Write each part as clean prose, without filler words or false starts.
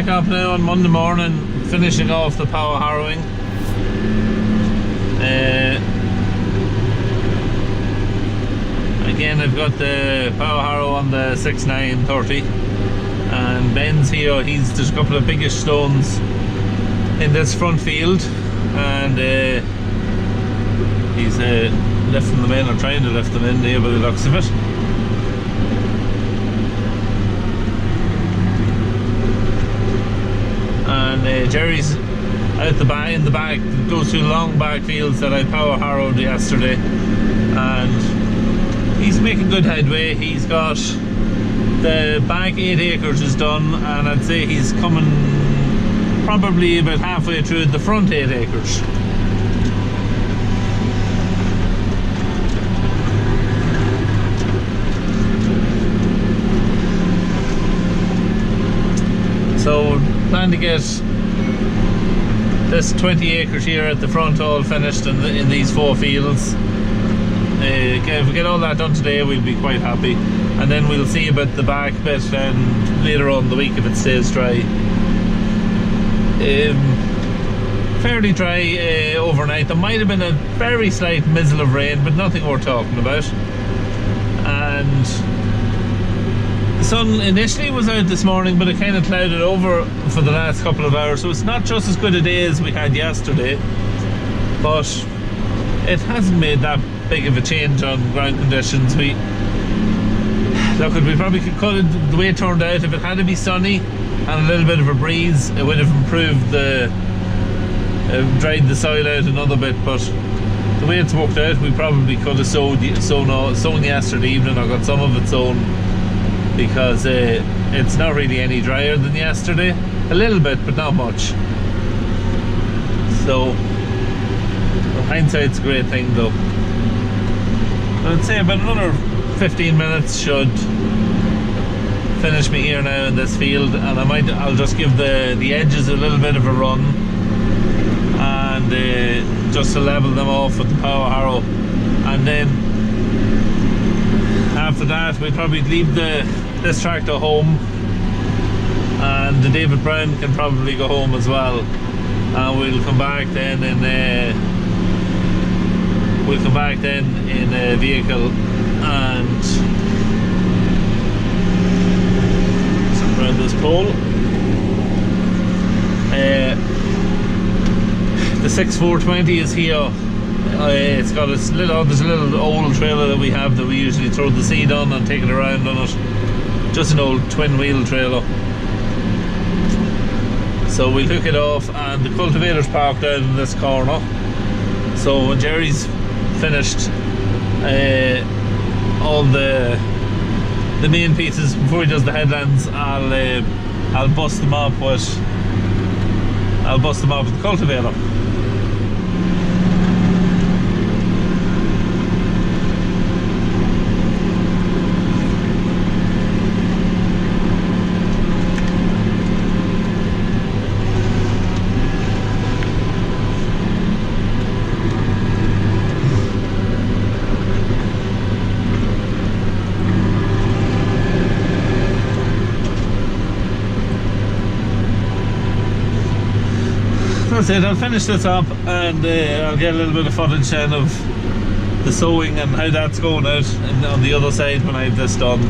back up now on Monday morning, finishing off the power harrowing. Again, I've got the power harrow on the 6930, and Ben's here. There's a couple of biggish stones in this front field, and he's lifting them in, or trying to lift them in there by the looks of it. And Jerry's out in the back, those two long back fields that I power harrowed yesterday, and he's making good headway. He's got the back 8 acres is done, and I'd say he's coming probably about halfway through the front 8 acres. So plan to get this 20 acres here at the front all finished in these 4 fields. If we get all that done today, we'll be quite happy, and then we'll see about the back bit and later on in the week if it stays dry. Fairly dry overnight. There might have been a very slight mizzle of rain, but nothing worth talking about. And the sun initially was out this morning, but it kind of clouded over for the last couple of hours, so it's not just as good a day as we had yesterday, but it hasn't made that big of a change on ground conditions. We probably could cut it the way it turned out. If it had to be sunny and a little bit of a breeze, it would have improved dried the soil out another bit, but the way it's worked out, we probably could have sown yesterday evening, or got some of it sown, because it's not really any drier than yesterday. A little bit, but not much. So hindsight's a great thing though. I'd say about another 15 minutes should finish me here now in this field, and I'll just give the edges a little bit of a run, and just to level them off with the power harrow, and then after that we'll probably leave this tractor home, and the David Brown can probably go home as well, and we'll come back then in a vehicle and around this pole. The 6420 is here. It's got there's a little old trailer that we have that we usually throw the seed on and take it around on it. Just an old twin wheel trailer. So we'll hook it off, and the cultivator's parked down in this corner. So when Jerry's finished all the main pieces, before he does the headlands, I'll bust them up with the cultivator. That's it. I'll finish this up, and I'll get a little bit of footage then of the sowing and how that's going out, and on the other side when I have this done.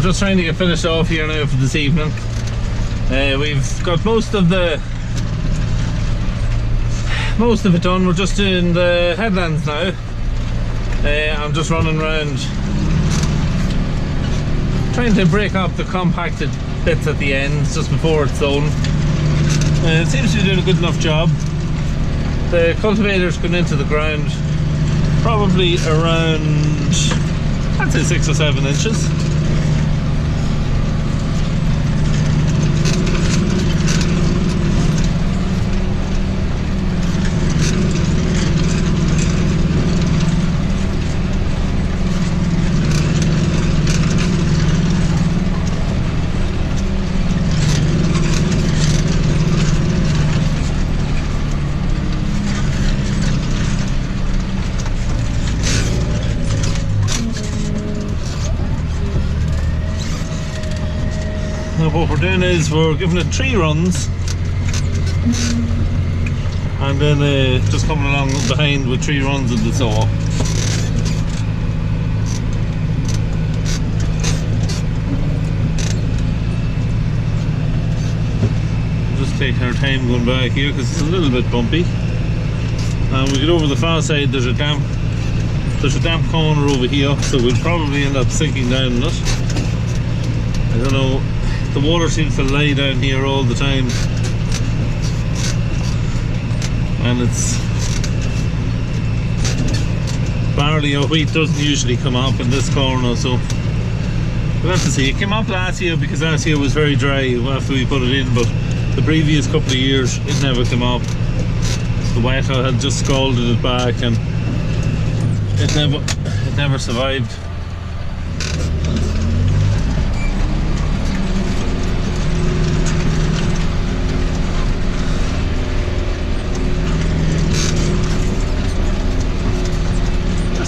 just trying to get finished off here now for this evening. We've got most of it done. We're just doing the headlands now. I'm just running around trying to break up the compacted bits at the ends just before it's sown. It seems to be doing a good enough job. The cultivator's going into the ground probably around, I'd say 6 or 7 inches. What we're doing is we're giving it 3 runs and then just coming along behind with 3 runs of the saw. Just taking our time going back here because it's a little bit bumpy. And we get over the far side, there's a damp corner over here, so we'll probably end up sinking down in it. I don't know. The water seems to lie down here all the time, and it's barley or wheat doesn't usually come up in this corner, so we'll have to see. It came up last year because last year was very dry after we put it in, but the previous couple of years it never came up. The weather had just scalded it back and it never survived.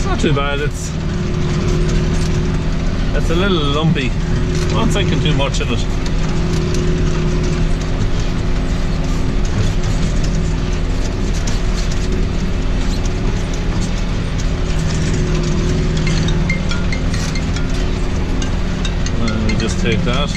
Not too bad. It's a little lumpy. I'm not thinking too much of it. Let me just take that.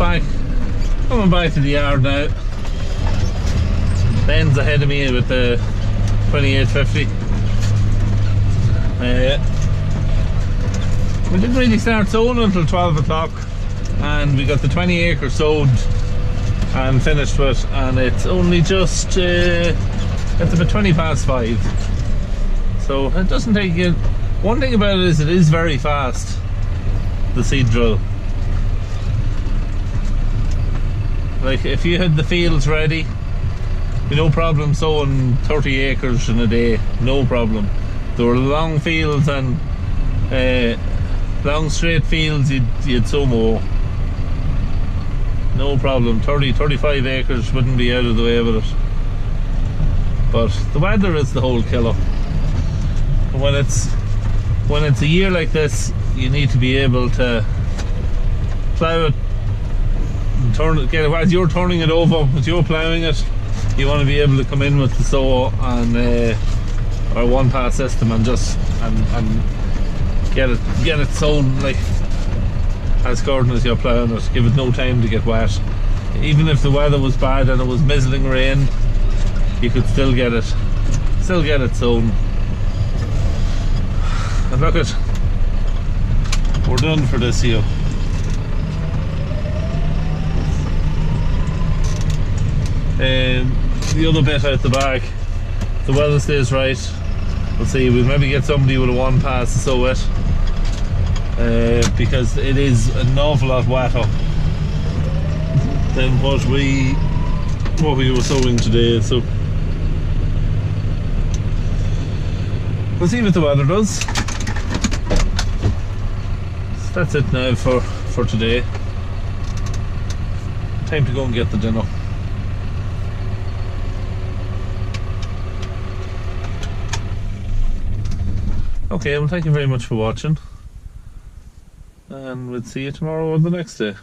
coming back to the yard now. Ben's ahead of me with the 2850. We didn't really start sowing until 12 o'clock, and we got the 20 acres sowed and finished with, and it's only just it's about 20 past 5, so it doesn't take you. One thing about it is very fast, the seed drill. Like, if you had the fields ready, no problem sowing 30 acres in a day, no problem. There were long fields and long straight fields, you'd sow more, no problem. 35 acres wouldn't be out of the way with it. But the weather is the whole killer. When it's a year like this, you need to be able to plough it and turn it, get it as you're turning it over, as you're ploughing it. You want to be able to come in with the sow and or one pass system and just and get it sown like as curtain as you're ploughing it. Give it no time to get wet. Even if the weather was bad and it was mizzling rain, you could still get it sown. And look at, we're done for this year. The other bit out the back, if the weather stays right, we'll see, we'll maybe get somebody with a one pass to sow it, because it is an awful lot wetter than what we were sowing today. So we'll see what the weather does. So that's it now for today. Time to go and get the dinner. Okay, well, thank you very much for watching, and we'll see you tomorrow or the next day.